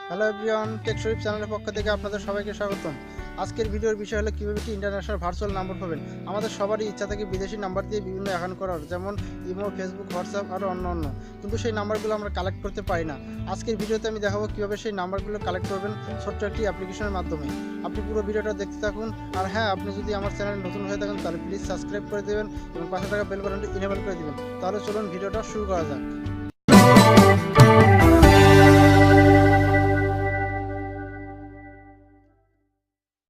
Hello everyone, take শরীফ চ্যানেলের পক্ষ থেকে আপনাদের সবাইকে স্বাগতম। আজকের ভিডিওর বিষয় হলো কীভাবে একটি ইন্টারন্যাশনাল ভার্চুয়াল নাম্বার পাবেন। আমাদের সবারই ইচ্ছা থাকে বিদেশি নাম্বার দিয়ে বিভিন্ন অ্যাকাউন্ট করার, যেমন ইমো, ফেসবুক, হোয়াটসঅ্যাপ আরও অন্য। কিন্তু সেই নাম্বারগুলো আমরা কালেক্ট করতে পারি না। আজকের ভিডিওতে আমি দেখাবো কীভাবে সেই নাম্বারগুলো কালেক্ট করবেন ছোট্ট একটি অ্যাপ্লিকেশনের মাধ্যমে। আপনি পুরো ভিডিওটা দেখতে থাকুন। আর হ্যাঁ, আপনি যদি আমার চ্যানেল নতুন হয়ে থাকেন তাহলে প্লিজ সাবস্ক্রাইব করে দেবেন এবং পাশে থাকা বেল বাটনটি ইনেবল করে দেবেন। তাহলে চলুন ভিডিওটা শুরু করা যাক।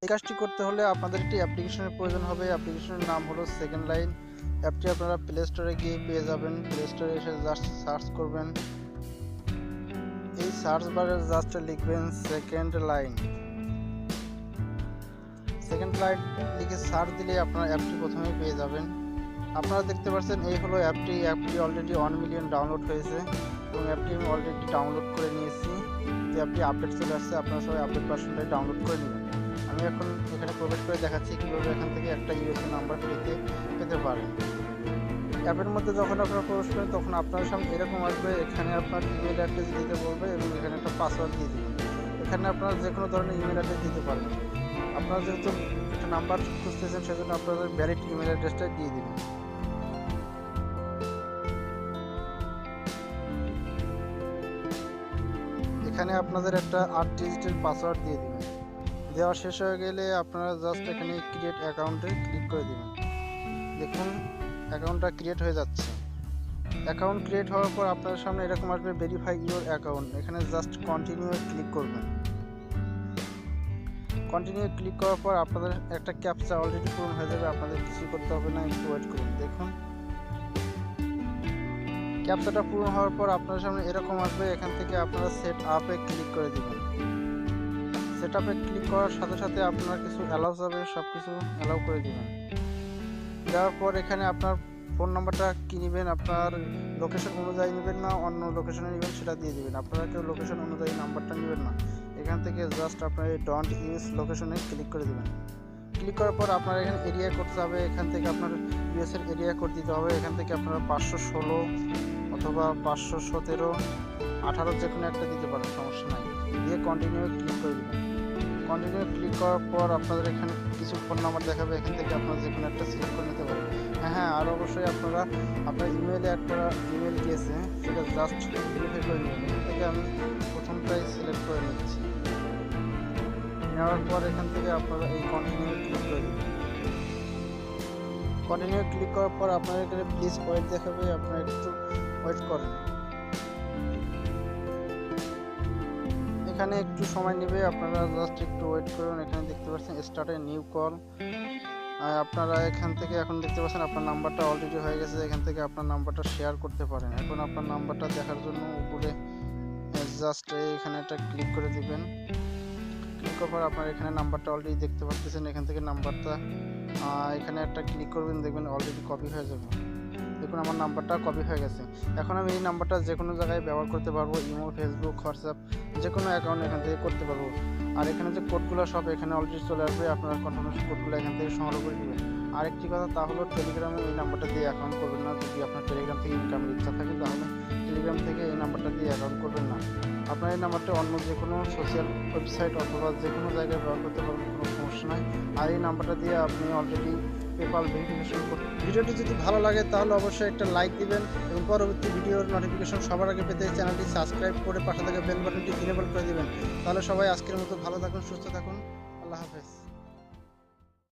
এই কাজটি করতে হলে আপনাদের একটি অ্যাপ্লিকেশনের প্রয়োজন হবে। অ্যাপ্লিকেশনের নাম হলো সেকেন্ড লাইন। অ্যাপটি আপনারা প্লে স্টোরে গিয়ে পেয়ে যাবেন। প্লে স্টোরে এসে জাস্ট সার্চ করবেন। এই সার্চ বারে জাস্ট লিখবেন সেকেন্ড লাইন। সেকেন্ড লাইন লিখে সার্চ দিলে আপনারা অ্যাপটি প্রথমেই পেয়ে যাবেন। আপনারা দেখতে পাচ্ছেন এই হলো অ্যাপটি অলরেডি 1 মিলিয়ন ডাউনলোড হয়েছে এবং অ্যাপটি আমি অলরেডি ডাউনলোড করে নিয়েছি। অ্যাপটি আপডেট চলে আসছে, আপনারা সবাই আপডেট ভার্সনটাই ডাউনলোড করে নেবেন। আমি এখন এখানে প্রবেশ করে দেখাচ্ছি কীভাবে এখান থেকে একটা ইউএসএ নাম্বার পেতে পারেন। অ্যাপের মধ্যে যখন আপনারা প্রবেশ করেন তখন আপনার সামনে এরকম আসবে। এখানে আপনার ইমেল অ্যাড্রেস দিতে বলবে এবং এখানে একটা পাসওয়ার্ড দিয়ে দেবেন। এখানে আপনারা যে কোনো ধরনের ইমেল অ্যাড্রেস দিতে পারেন। আপনারা যেহেতু একটা নাম্বার খুঁজতেছেন সেজন্য আপনাদের ভ্যালিড ইমেল অ্যাড্রেসটা দিয়ে দেবেন। এখানে আপনাদের একটা 8 ডিজিটের পাসওয়ার্ড দিয়ে দেবেন। দেওয়া শেষ হয়ে গেলে আপনারা জাস্ট এখানে ক্রিয়েট অ্যাকাউন্টে ক্লিক করে দেবেন। দেখুন অ্যাকাউন্টটা ক্রিয়েট হয়ে যাচ্ছে। অ্যাকাউন্ট ক্রিয়েট হওয়ার পর আপনার সামনে এরকম আসবে ভেরিফাই ইউর অ্যাকাউন্ট। এখানে জাস্ট কন্টিনিউ ক্লিক করবেন। কন্টিনিউ ক্লিক করার পর আপনাদের একটা ক্যাপচা অলরেডি পূরণ হয়ে যাবে, আপনাদের কিছু করতে হবে না, একটু ওয়েট করুন। দেখুন ক্যাপচাটা পূরণ হওয়ার পর আপনার সামনে এরকম আসবে। এখান থেকে আপনারা সেট আপে ক্লিক করে দেবেন। সেট আপে ক্লিক করার সাথে সাথে আপনার কিছু অ্যালাউ যাবে, সব কিছু অ্যালাউ করে দেবেন। দেওয়ার পর এখানে আপনার ফোন নাম্বারটা কী নেবেন, আপনার লোকেশন অনুযায়ী নেবেন না অন্য লোকেশনে নেবেন সেটা দিয়ে দেবেন। আপনারা কেউ লোকেশন অনুযায়ী নাম্বারটা নেবেন না। এখান থেকে জাস্ট আপনার এই ডোন্ট ইউজ লোকেশনে ক্লিক করে দেবেন। ক্লিক করার পর আপনার এখানে এরিয়া কোড যাবে। এখান থেকে আপনার ইউএসের এরিয়া কোড দিতে হবে। এখান থেকে আপনারা 516 অথবা 517, 18 যে কোনো একটা দিতে পারেন, সমস্যা নাই। দিয়ে কন্টিনিউ ক্লিক করে দেবেন। কন্টিনিউ ক্লিক করার পর আপনাদের এখানে কিছু ফোন নাম্বার দেখাবে। এখান থেকে আপনারা যে কোনো একটা সিলেক্ট করে নিতে পারেন। হ্যাঁ, আর অবশ্যই আপনারা আপনার ইমেলে একটা ইমেল দিয়েছে সেটা জাস্ট ভেরিফাই করে নেবেন। এখান থেকে আমি প্রথমটাই সিলেক্ট করে নিচ্ছি। নেওয়ার পর এখান থেকে আপনারা এই কন্টিনিউ ক্লিক করে দেবেন। কন্টিনিউ ক্লিক করার পর আপনার এখানে প্লিজ ওয়েট দেখাবে, আপনারা একটু ওয়েট করেন। এখানে একটু সময় নেবে, আপনারা জাস্ট একটু ওয়েট করুন। এখানে দেখতে পাচ্ছেন স্টার্ট এ নিউ কল। আপনারা এখান থেকে এখন দেখতে পাচ্ছেন আপনার নাম্বারটা অলরেডি হয়ে গেছে। এখান থেকে আপনার নাম্বারটা শেয়ার করতে পারেন। এখন আপনার নাম্বারটা দেখার জন্য উপরে জাস্ট এখানে একটা ক্লিক করে দিবেন। ক্লিক করার পর আপনার এখানে নাম্বারটা অলরেডি দেখতে পাচ্ছেন। এখান থেকে নাম্বারটা এখানে একটা ক্লিক করবেন, দেখবেন অলরেডি কপি হয়ে যাবে। দেখুন আমার নাম্বারটা কপি হয়ে গেছে। এখন আমি এই নাম্বারটা যে কোনো জায়গায় ব্যবহার করতে পারবো, ইমো, ফেসবুক, হোয়াটসঅ্যাপ যে কোনো অ্যাকাউন্ট এখান থেকে করতে পারবো। আর এখানে যে কোডগুলো সব এখানে অলরেডি চলে আসবে, আপনারা কনফার্মেশন কোডগুলো এখান থেকে সংগ্রহ করে দেবেন। আরেকটি কথা তা হলো টেলিগ্রামে এই নাম্বারটা দিয়ে অ্যাকাউন্ট করবেন না। যদি আপনার টেলিগ্রাম থেকে ইনকামের ইচ্ছা থাকে তাহলে টেলিগ্রাম থেকে এই নাম্বারটা দিয়ে অ্যাকাউন্ট করবেন না। আপনার এই নাম্বারটা অন্য যে কোনো সোশ্যাল ওয়েবসাইট অথবা যে কোনো জায়গায় ব্যবহার করতে পারবেন, কোনো সমস্যা নাই। আর এই নাম্বারটা দিয়ে আপনি অলরেডি পেপাল ভেরিফিকেশন করতে। ভিডিওটি যদি ভালো লাগে তাহলে অবশ্যই একটা লাইক দিবেন এবং পরবর্তী ভিডিওর নোটিফিকেশন সবার আগে পেতে চ্যানেলটি সাবস্ক্রাইব করে পাশে থাকা বেল বাটনটি ইনেবল করে দিবেন। তাহলে সবাই আজকের মতো ভালো থাকুন, সুস্থ থাকুন। আল্লাহ হাফেজ।